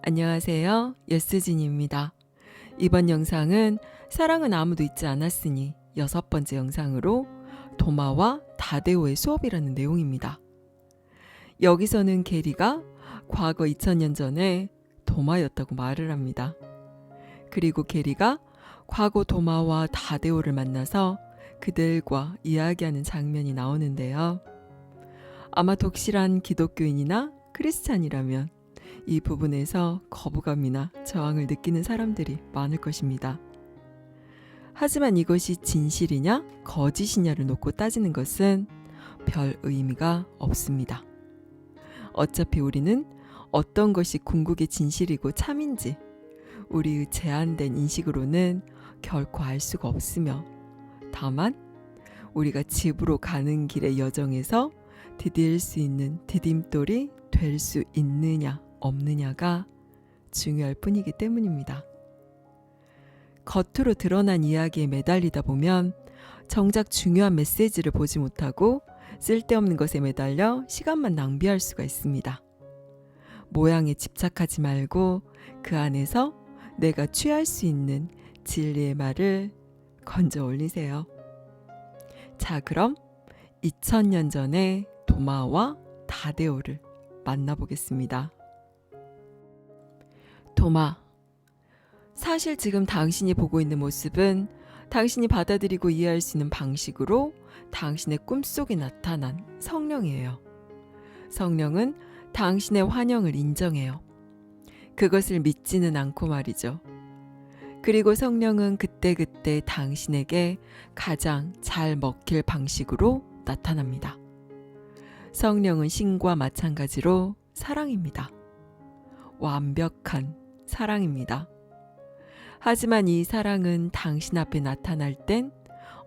안녕하세요. 예스진입니다. 이번 영상은 사랑은 아무도 잊지 않았으니 6번째 영상으로 도마와 다데오의 수업이라는 내용입니다. 여기서는 게리가 과거 2000년 전에 도마였다고 말을 합니다. 그리고 게리가 과거 도마와 다데오를 만나서 그들과 이야기하는 장면이 나오는데요. 아마 독실한 기독교인이나 크리스찬이라면 이 부분에서 거부감이나 저항을 느끼는 사람들이 많을 것입니다. 하지만 이것이 진실이냐 거짓이냐를 놓고 따지는 것은 별 의미가 없습니다. 어차피 우리는 어떤 것이 궁극의 진실이고 참인지 우리의 제한된 인식으로는 결코 알 수가 없으며, 다만 우리가 집으로 가는 길의 여정에서 디딜 수 있는 디딤돌이 될 수 있느냐 없느냐가 중요할 뿐이기 때문입니다. 겉으로 드러난 이야기에 매달리다 보면 정작 중요한 메시지를 보지 못하고 쓸데없는 것에 매달려 시간만 낭비할 수가 있습니다. 모양에 집착하지 말고 그 안에서 내가 취할 수 있는 진리의 말을 건져 올리세요. 자, 그럼 2000년 전의 도마와 다데오를 만나보겠습니다. 도마, 사실 지금 당신이 보고 있는 모습은 당신이 받아들이고 이해할 수 있는 방식으로 당신의 꿈속에 나타난 성령이에요. 성령은 당신의 환영을 인정해요. 그것을 믿지는 않고 말이죠. 그리고 성령은 그때그때 당신에게 가장 잘 먹힐 방식으로 나타납니다. 성령은 신과 마찬가지로 사랑입니다. 완벽한 사랑입니다. 하지만 이 사랑은 당신 앞에 나타날 땐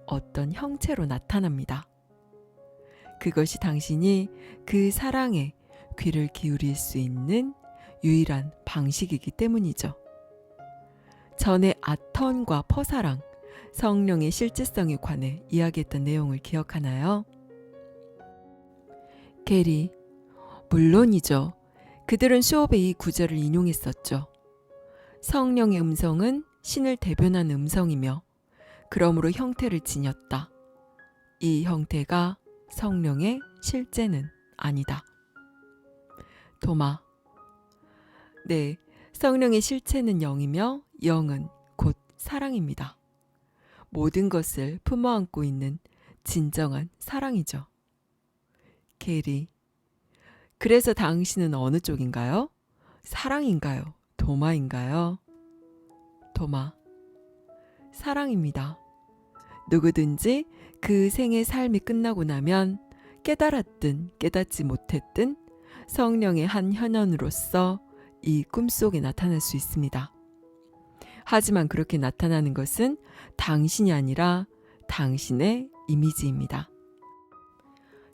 어떤 형체로 나타납니다. 그것이 당신이 그 사랑에 귀를 기울일 수 있는 유일한 방식이기 때문이죠. 전에 아턴과 퍼사랑, 성령의 실제성에 관해 이야기했던 내용을 기억하나요? 게리, 물론이죠. 그들은 수업에 이 구절을 인용했었죠. 성령의 음성은 신을 대변하는 음성이며 그러므로 형태를 지녔다. 이 형태가 성령의 실제는 아니다. 도마, 네, 성령의 실체는 영이며 영은 곧 사랑입니다. 모든 것을 품어안고 있는 진정한 사랑이죠. 게리, 그래서 당신은 어느 쪽인가요? 사랑인가요? 도마인가요? 도마, 사랑입니다. 누구든지 그 생의 삶이 끝나고 나면 깨달았든 깨닫지 못했든 성령의 한 현현으로서 이 꿈속에 나타날 수 있습니다. 하지만 그렇게 나타나는 것은 당신이 아니라 당신의 이미지입니다.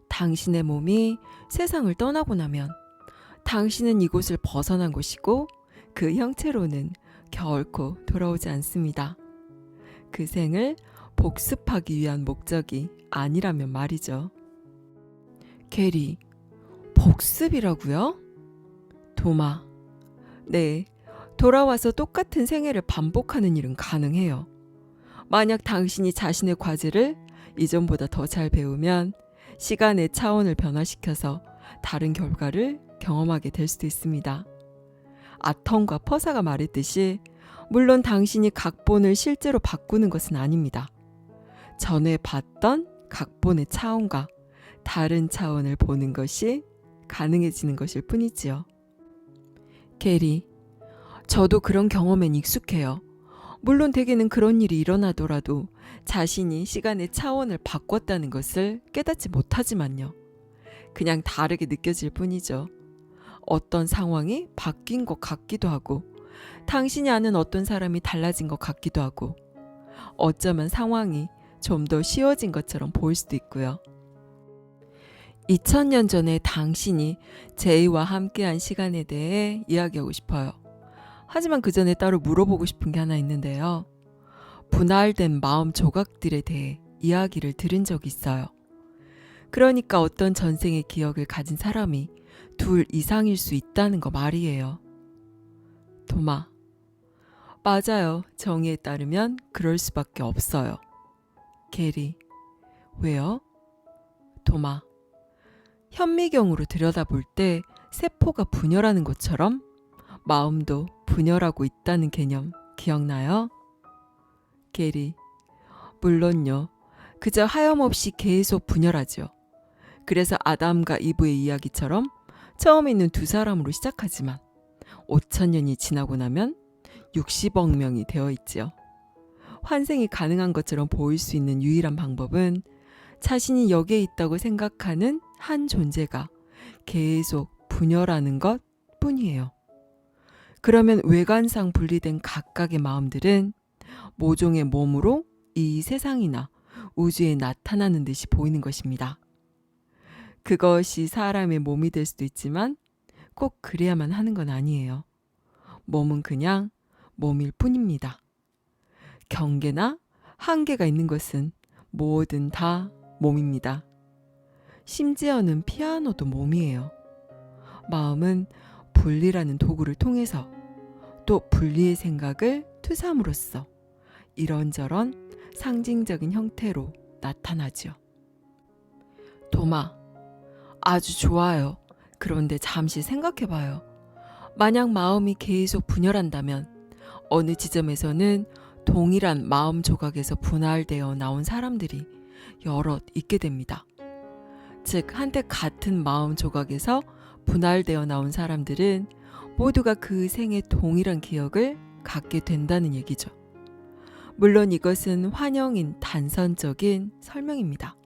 당신의 몸이 세상을 떠나고 나면 당신은 이곳을 벗어난 것이고 그 형체로는 결코 돌아오지 않습니다. 그 생을 복습하기 위한 목적이 아니라면 말이죠. 게리, 복습이라고요? 도마, 네, 돌아와서 똑같은 생애를 반복하는 일은 가능해요. 만약 당신이 자신의 과제를 이전보다 더 잘 배우면 시간의 차원을 변화시켜서 다른 결과를 경험하게 될 수도 있습니다. 아턴과 퍼사가 말했듯이 물론 당신이 각본을 실제로 바꾸는 것은 아닙니다. 전에 봤던 각본의 차원과 다른 차원을 보는 것이 가능해지는 것일 뿐이지요. 게리, 저도 그런 경험엔 익숙해요. 물론 대개는 그런 일이 일어나더라도 자신이 시간의 차원을 바꿨다는 것을 깨닫지 못하지만요. 그냥 다르게 느껴질 뿐이죠. 어떤 상황이 바뀐 것 같기도 하고 당신이 아는 어떤 사람이 달라진 것 같기도 하고 어쩌면 상황이 좀 더 쉬워진 것처럼 보일 수도 있고요. 2000년 전에 당신이 제이와 함께한 시간에 대해 이야기하고 싶어요. 하지만 그 전에 따로 물어보고 싶은 게 하나 있는데요. 분할된 마음 조각들에 대해 이야기를 들은 적이 있어요. 그러니까 어떤 전생의 기억을 가진 사람이 둘 이상일 수 있다는 거 말이에요. 도마. 맞아요. 정의에 따르면 그럴 수밖에 없어요. 게리. 왜요? 도마. 현미경으로 들여다볼 때 세포가 분열하는 것처럼 마음도 분열하고 있다는 개념 기억나요? 게리. 물론요. 그저 하염없이 계속 분열하죠. 그래서 아담과 이브의 이야기처럼 처음에 있는 두 사람으로 시작하지만 5,000년이 지나고 나면 60억 명이 되어 있지요. 환생이 가능한 것처럼 보일 수 있는 유일한 방법은 자신이 여기에 있다고 생각하는 한 존재가 계속 분열하는 것 뿐이에요. 그러면 외관상 분리된 각각의 마음들은 모종의 몸으로 이 세상이나 우주에 나타나는 듯이 보이는 것입니다. 그것이 사람의 몸이 될 수도 있지만 꼭 그래야만 하는 건 아니에요. 몸은 그냥 몸일 뿐입니다. 경계나 한계가 있는 것은 뭐든 다 몸입니다. 심지어는 피아노도 몸이에요. 마음은 분리라는 도구를 통해서 또 분리의 생각을 투삼으로써 이런저런 상징적인 형태로 나타나죠. 도마. 아주 좋아요. 그런데 잠시 생각해봐요. 만약 마음이 계속 분열한다면 어느 지점에서는 동일한 마음 조각에서 분할되어 나온 사람들이 여럿 있게 됩니다. 즉, 한때 같은 마음 조각에서 분할되어 나온 사람들은 모두가 그 생의 동일한 기억을 갖게 된다는 얘기죠. 물론 이것은 환영인 단선적인 설명입니다.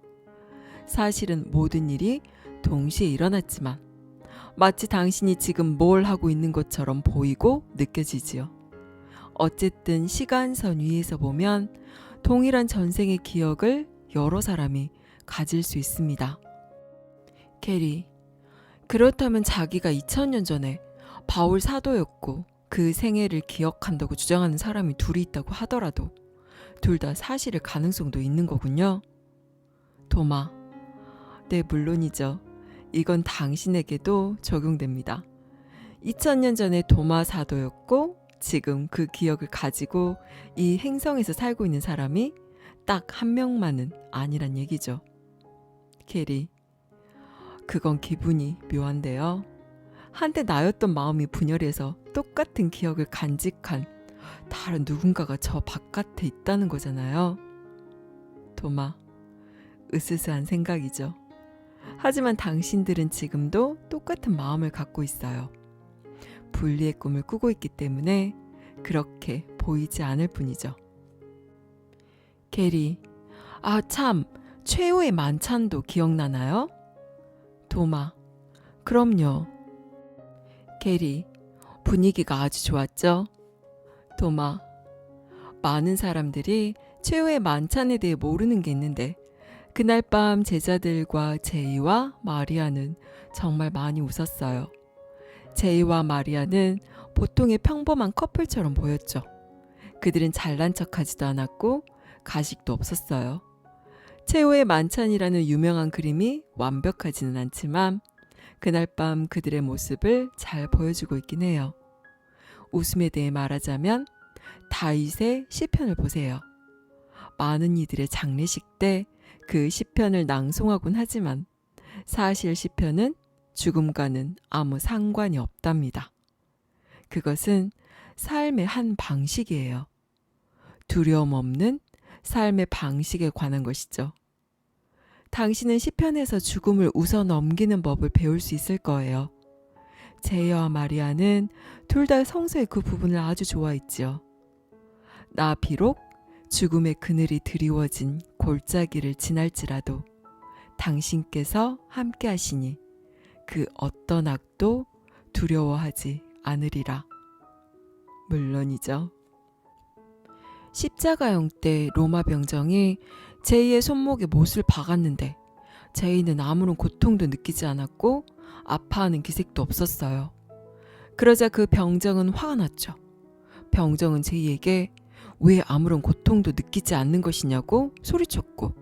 사실은 모든 일이 동시에 일어났지만 마치 당신이 지금 뭘 하고 있는 것처럼 보이고 느껴지지요. 어쨌든 시간선 위에서 보면 동일한 전생의 기억을 여러 사람이 가질 수 있습니다. 캐리. 그렇다면 자기가 2000년 전에 바울 사도였고 그 생애를 기억한다고 주장하는 사람이 둘이 있다고 하더라도 둘 다 사실일 가능성도 있는 거군요. 도마. 네, 물론이죠. 이건 당신에게도 적용됩니다. 2000년 전에 도마 사도였고 지금 그 기억을 가지고 이 행성에서 살고 있는 사람이 딱 한 명만은 아니란 얘기죠. 캐리. 그건 기분이 묘한데요. 한때 나였던 마음이 분열해서 똑같은 기억을 간직한 다른 누군가가 저 바깥에 있다는 거잖아요. 도마. 으스스한 생각이죠. 하지만 당신들은 지금도 똑같은 마음을 갖고 있어요. 분리의 꿈을 꾸고 있기 때문에 그렇게 보이지 않을 뿐이죠. 게리. 아, 참, 최후의 만찬도 기억나나요? 도마. 그럼요. 게리. 분위기가 아주 좋았죠? 도마. 많은 사람들이 최후의 만찬에 대해 모르는 게 있는데 그날 밤 제자들과 제이와 마리아는 정말 많이 웃었어요. 제이와 마리아는 보통의 평범한 커플처럼 보였죠. 그들은 잘난 척하지도 않았고 가식도 없었어요. 최후의 만찬이라는 유명한 그림이 완벽하지는 않지만 그날 밤 그들의 모습을 잘 보여주고 있긴 해요. 웃음에 대해 말하자면 다윗의 시편을 보세요. 많은 이들의 장례식 때 그 시편을 낭송하곤 하지만 사실 시편은 죽음과는 아무 상관이 없답니다. 그것은 삶의 한 방식이에요. 두려움 없는 삶의 방식에 관한 것이죠. 당신은 시편에서 죽음을 웃어 넘기는 법을 배울 수 있을 거예요. 제이와 마리아는 둘 다 성서의 그 부분을 아주 좋아했지요. 나 비록 죽음의 그늘이 드리워진 골짜기를 지날지라도 당신께서 함께 하시니 그 어떤 악도 두려워하지 않으리라. 물론이죠. 십자가형 때 로마 병정이 제이의 손목에 못을 박았는데 제이는 아무런 고통도 느끼지 않았고 아파하는 기색도 없었어요. 그러자 그 병정은 화가 났죠. 병정은 제이에게 왜 아무런 고통도 느끼지 않는 것이냐고 소리쳤고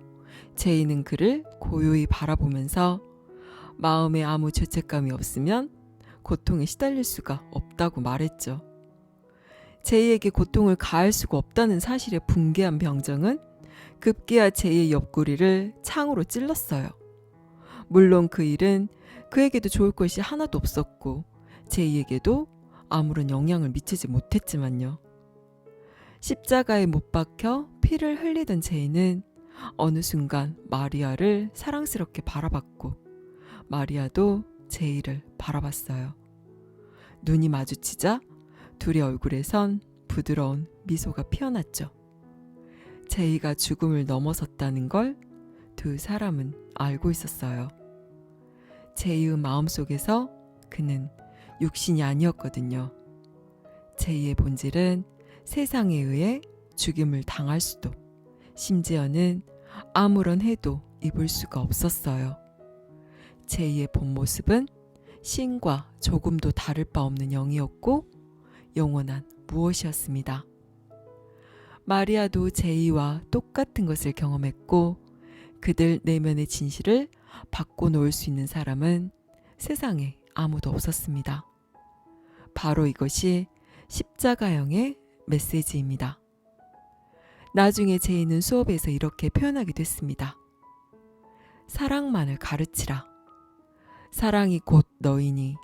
제이는 그를 고요히 바라보면서 마음에 아무 죄책감이 없으면 고통에 시달릴 수가 없다고 말했죠. 제이에게 고통을 가할 수가 없다는 사실에 붕괴한 병정은 급기야 제이의 옆구리를 창으로 찔렀어요. 물론 그 일은 그에게도 좋을 것이 하나도 없었고 제이에게도 아무런 영향을 미치지 못했지만요. 십자가에 못 박혀 피를 흘리던 제이는 어느 순간 마리아를 사랑스럽게 바라봤고 마리아도 제이를 바라봤어요. 눈이 마주치자 둘의 얼굴에선 부드러운 미소가 피어났죠. 제이가 죽음을 넘어섰다는 걸 두 사람은 알고 있었어요. 제이의 마음속에서 그는 육신이 아니었거든요. 제이의 본질은 세상에 의해 죽임을 당할 수도 심지어는 아무런 해도 입을 수가 없었어요. 제이의 본 모습은 신과 조금도 다를 바 없는 영이었고 영원한 무엇이었습니다. 마리아도 제이와 똑같은 것을 경험했고 그들 내면의 진실을 바꿔놓을 수 있는 사람은 세상에 아무도 없었습니다. 바로 이것이 십자가형의 메시지입니다. 나중에 제이는 수업에서 이렇게 표현하게 됐습니다. 사랑만을 가르치라. 사랑이 곧 너이니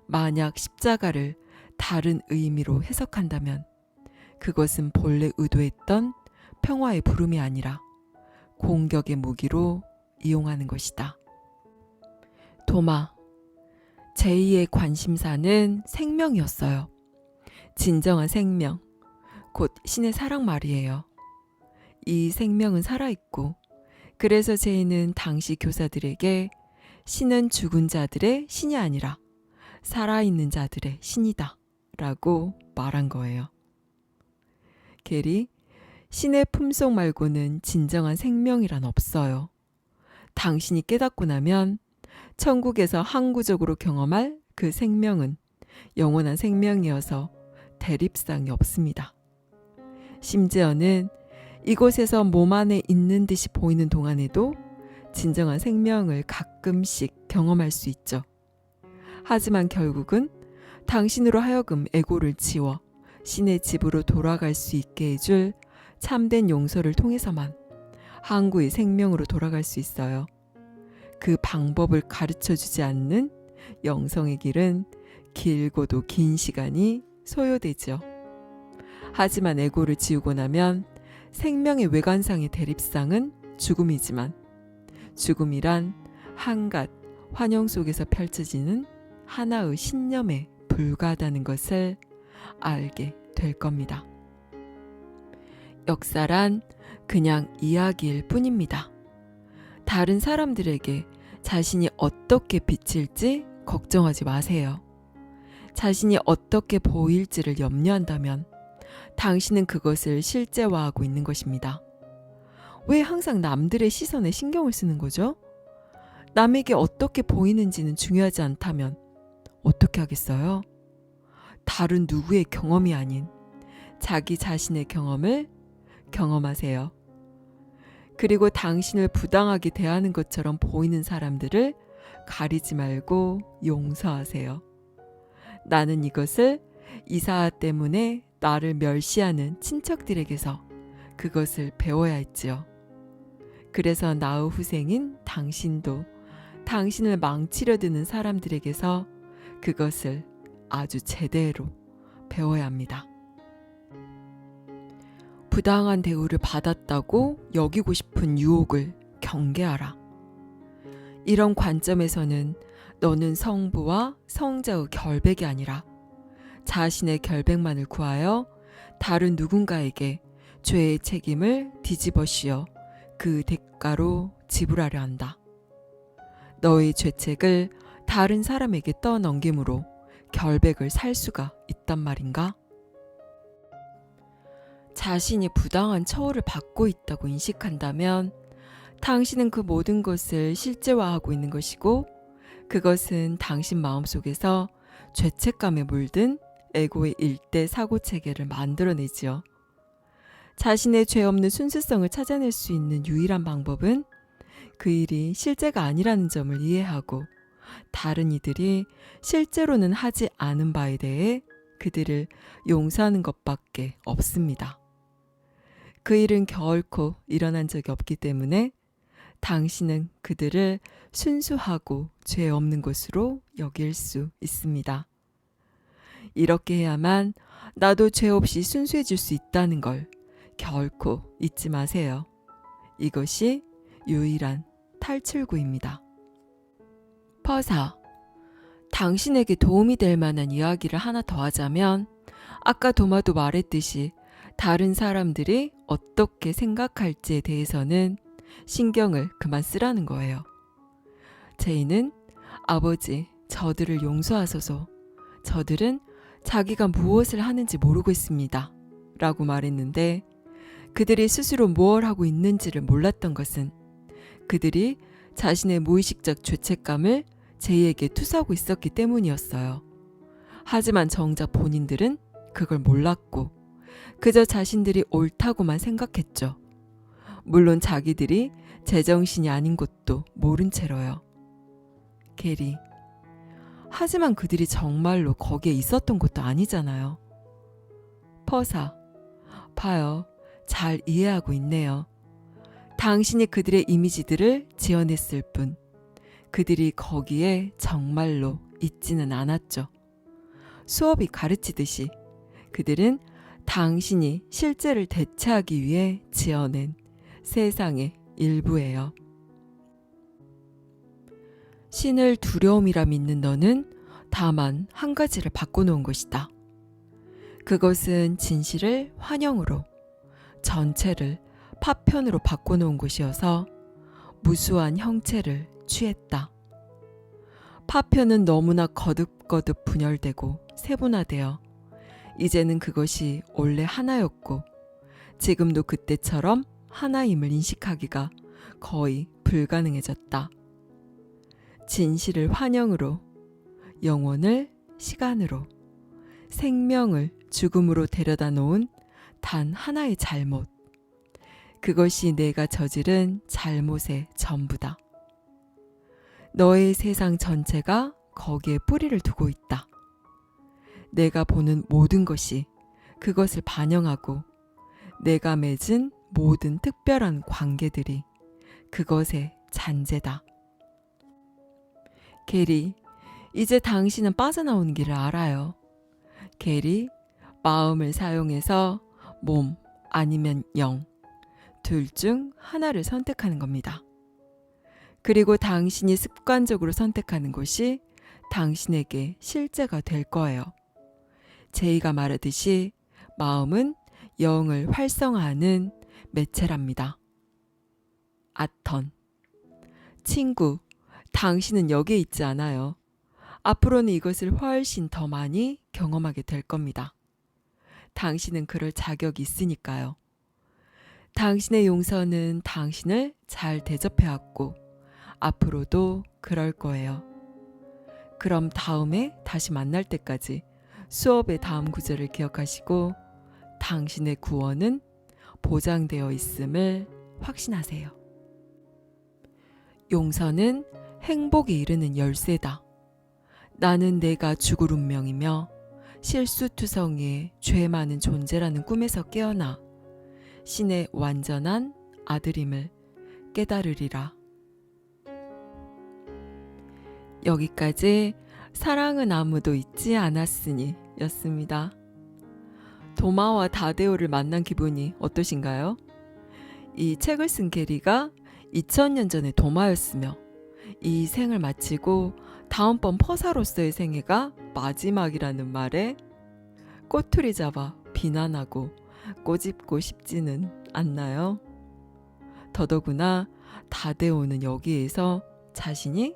만약 십자가를 다른 의미로 해석한다면 그것은 본래 의도했던 평화의 부름이 아니라 공격의 무기로 이용하는 것이다. 도마. 제이의 관심사는 생명이었어요. 진정한 생명, 곧 신의 사랑 말이에요. 이 생명은 살아있고 그래서 제이는 당시 교사들에게 신은 죽은 자들의 신이 아니라 살아있는 자들의 신이다 라고 말한 거예요. 게리, 신의 품속 말고는 진정한 생명이란 없어요. 당신이 깨닫고 나면 천국에서 항구적으로 경험할 그 생명은 영원한 생명이어서 대립상이 없습니다. 심지어는 이곳에서 몸 안에 있는 듯이 보이는 동안에도 진정한 생명을 가끔씩 경험할 수 있죠. 하지만 결국은 당신으로 하여금 에고를 지워 신의 집으로 돌아갈 수 있게 해줄 참된 용서를 통해서만 항구의 생명으로 돌아갈 수 있어요. 그 방법을 가르쳐주지 않는 영성의 길은 길고도 긴 시간이 소요되죠. 하지만 에고를 지우고 나면 생명의 외관상의 대립상은 죽음이지만 죽음이란 한갓 환영 속에서 펼쳐지는 하나의 신념에 불과하다는 것을 알게 될 겁니다. 역사란 그냥 이야기일 뿐입니다. 다른 사람들에게 자신이 어떻게 비칠지 걱정하지 마세요. 자신이 어떻게 보일지를 염려한다면 당신은 그것을 실제화하고 있는 것입니다. 왜 항상 남들의 시선에 신경을 쓰는 거죠? 남에게 어떻게 보이는지는 중요하지 않다면 어떻게 하겠어요? 다른 누구의 경험이 아닌 자기 자신의 경험을 경험하세요. 그리고 당신을 부당하게 대하는 것처럼 보이는 사람들을 가리지 말고 용서하세요. 나는 이것을 이사아 때문에 나를 멸시하는 친척들에게서 그것을 배워야 했지요. 그래서 나의 후생인 당신도 당신을 망치려 드는 사람들에게서 그것을 아주 제대로 배워야 합니다. 부당한 대우를 받았다고 여기고 싶은 유혹을 경계하라. 이런 관점에서는 너는 성부와 성자의 결백이 아니라 자신의 결백만을 구하여 다른 누군가에게 죄의 책임을 뒤집어 씌워 그 대가로 지불하려 한다. 너의 죄책을 다른 사람에게 떠넘김으로 결백을 살 수가 있단 말인가? 자신이 부당한 처우를 받고 있다고 인식한다면 당신은 그 모든 것을 실제화하고 있는 것이고 그것은 당신 마음속에서 죄책감에 물든 에고의 일대 사고체계를 만들어내지요. 자신의 죄 없는 순수성을 찾아낼 수 있는 유일한 방법은 그 일이 실제가 아니라는 점을 이해하고 다른 이들이 실제로는 하지 않은 바에 대해 그들을 용서하는 것밖에 없습니다. 그 일은 결코 일어난 적이 없기 때문에 당신은 그들을 순수하고 죄 없는 것으로 여길 수 있습니다. 이렇게 해야만 나도 죄 없이 순수해질 수 있다는 걸 결코 잊지 마세요. 이것이 유일한 탈출구입니다. 퍼사, 당신에게 도움이 될 만한 이야기를 하나 더 하자면 아까 도마도 말했듯이 다른 사람들이 어떻게 생각할지에 대해서는 신경을 그만 쓰라는 거예요. 제이는 아버지, 저들을 용서하소서. 저들은 자기가 무엇을 하는지 모르고 있습니다. 라고 말했는데 그들이 스스로 무엇을 하고 있는지를 몰랐던 것은 그들이 자신의 무의식적 죄책감을 제이에게 투사하고 있었기 때문이었어요. 하지만 정작 본인들은 그걸 몰랐고 그저 자신들이 옳다고만 생각했죠. 물론 자기들이 제정신이 아닌 것도 모른 채로요. 게리, 하지만 그들이 정말로 거기에 있었던 것도 아니잖아요. 퍼사, 봐요. 잘 이해하고 있네요. 당신이 그들의 이미지들을 지어냈을 뿐 그들이 거기에 정말로 있지는 않았죠. 수업이 가르치듯이 그들은 당신이 실제를 대체하기 위해 지어낸 세상의 일부예요. 신을 두려움이라 믿는 너는 다만 한 가지를 바꿔놓은 것이다. 그것은 진실을 환영으로, 전체를 파편으로 바꿔놓은 것이어서 무수한 형체를 취했다. 파편은 너무나 거듭거듭 분열되고 세분화되어 이제는 그것이 원래 하나였고 지금도 그때처럼 하나임을 인식하기가 거의 불가능해졌다. 진실을 환영으로, 영혼을 시간으로, 생명을 죽음으로 데려다 놓은 단 하나의 잘못. 그것이 내가 저지른 잘못의 전부다. 너의 세상 전체가 거기에 뿌리를 두고 있다. 내가 보는 모든 것이 그것을 반영하고 내가 맺은 모든 특별한 관계들이 그것의 잔재다. 게리, 이제 당신은 빠져나오는 길을 알아요. 게리, 마음을 사용해서 몸 아니면 영, 둘 중 하나를 선택하는 겁니다. 그리고 당신이 습관적으로 선택하는 것이 당신에게 실제가 될 거예요. 제이가 말하듯이 마음은 영을 활성화하는 매체랍니다. 아턴, 친구, 당신은 여기에 있지 않아요. 앞으로는 이것을 훨씬 더 많이 경험하게 될 겁니다. 당신은 그럴 자격이 있으니까요. 당신의 용서는 당신을 잘 대접해왔고 앞으로도 그럴 거예요. 그럼 다음에 다시 만날 때까지 수업의 다음 구절을 기억하시고 당신의 구원은 보장되어 있음을 확신하세요. 용서는 행복에 이르는 열쇠다. 나는 내가 죽을 운명이며 실수투성이의 죄 많은 존재라는 꿈에서 깨어나 신의 완전한 아들임을 깨달으리라. 여기까지 사랑은 아무도 잊지 않았으니 였습니다. 도마와 다데오를 만난 기분이 어떠신가요? 이 책을 쓴 게리가 2000년 전에 도마였으며 이 생을 마치고 다음번 퍼사로서의 생애가 마지막이라는 말에 꼬투리 잡아 비난하고 꼬집고 싶지는 않나요? 더더구나 다데오는 여기에서 자신이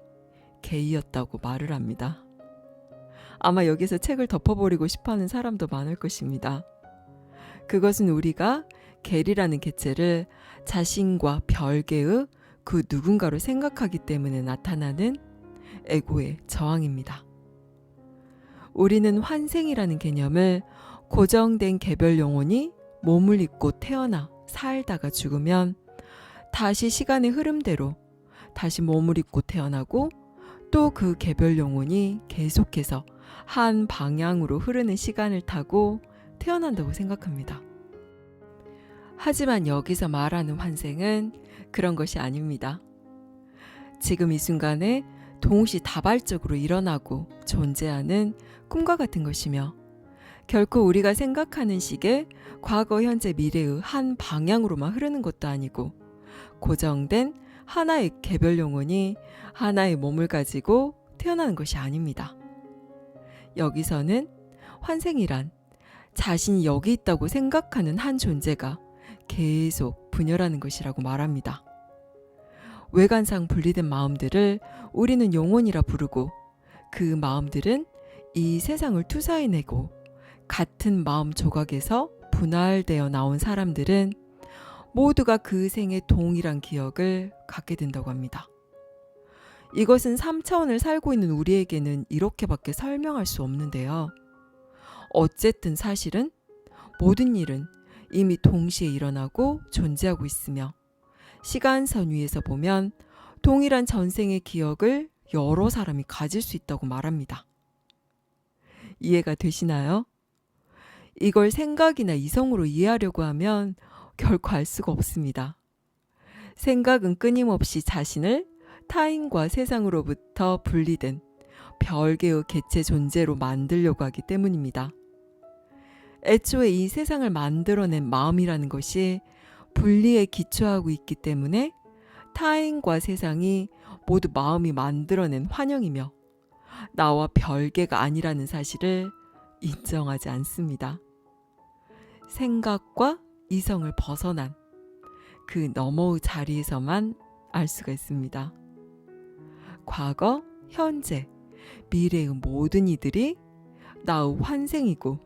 게이였다고 말을 합니다. 아마 여기서 책을 덮어버리고 싶어하는 사람도 많을 것입니다. 그것은 우리가 게리라는 개체를 자신과 별개의 그 누군가로 생각하기 때문에 나타나는 에고의 저항입니다. 우리는 환생이라는 개념을 고정된 개별 영혼이 몸을 입고 태어나 살다가 죽으면 다시 시간의 흐름대로 다시 몸을 입고 태어나고 또 그 개별 영혼이 계속해서 한 방향으로 흐르는 시간을 타고 태어난다고 생각합니다. 하지만 여기서 말하는 환생은 그런 것이 아닙니다. 지금 이 순간에 동시다발적으로 일어나고 존재하는 꿈과 같은 것이며 결코 우리가 생각하는 식의 과거, 현재, 미래의 한 방향으로만 흐르는 것도 아니고 고정된 하나의 개별 영혼이 하나의 몸을 가지고 태어나는 것이 아닙니다. 여기서는 환생이란 자신이 여기 있다고 생각하는 한 존재가 계속 분열하는 것이라고 말합니다. 외관상 분리된 마음들을 우리는 영혼이라 부르고 그 마음들은 이 세상을 투사해내고 같은 마음 조각에서 분할되어 나온 사람들은 모두가 그 생의 동일한 기억을 갖게 된다고 합니다. 이것은 3차원을 살고 있는 우리에게는 이렇게밖에 설명할 수 없는데요. 어쨌든 사실은 모든 일은 이미 동시에 일어나고 존재하고 있으며 시간선 위에서 보면 동일한 전생의 기억을 여러 사람이 가질 수 있다고 말합니다. 이해가 되시나요? 이걸 생각이나 이성으로 이해하려고 하면 결코 알 수가 없습니다. 생각은 끊임없이 자신을 타인과 세상으로부터 분리된 별개의 개체 존재로 만들려고 하기 때문입니다. 애초에 이 세상을 만들어낸 마음이라는 것이 분리에 기초하고 있기 때문에 타인과 세상이 모두 마음이 만들어낸 환영이며 나와 별개가 아니라는 사실을 인정하지 않습니다. 생각과 이성을 벗어난 그 너머의 자리에서만 알 수가 있습니다. 과거, 현재, 미래의 모든 이들이 나의 환생이고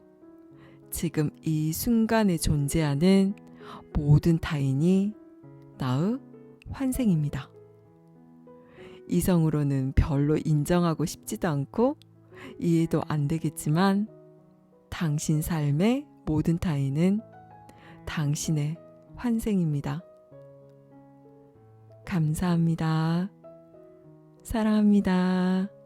지금 이 순간에 존재하는 모든 타인이 나의 환생입니다. 이성으로는 별로 인정하고 싶지도 않고 이해도 안 되겠지만 당신 삶의 모든 타인은 당신의 환생입니다. 감사합니다. 사랑합니다.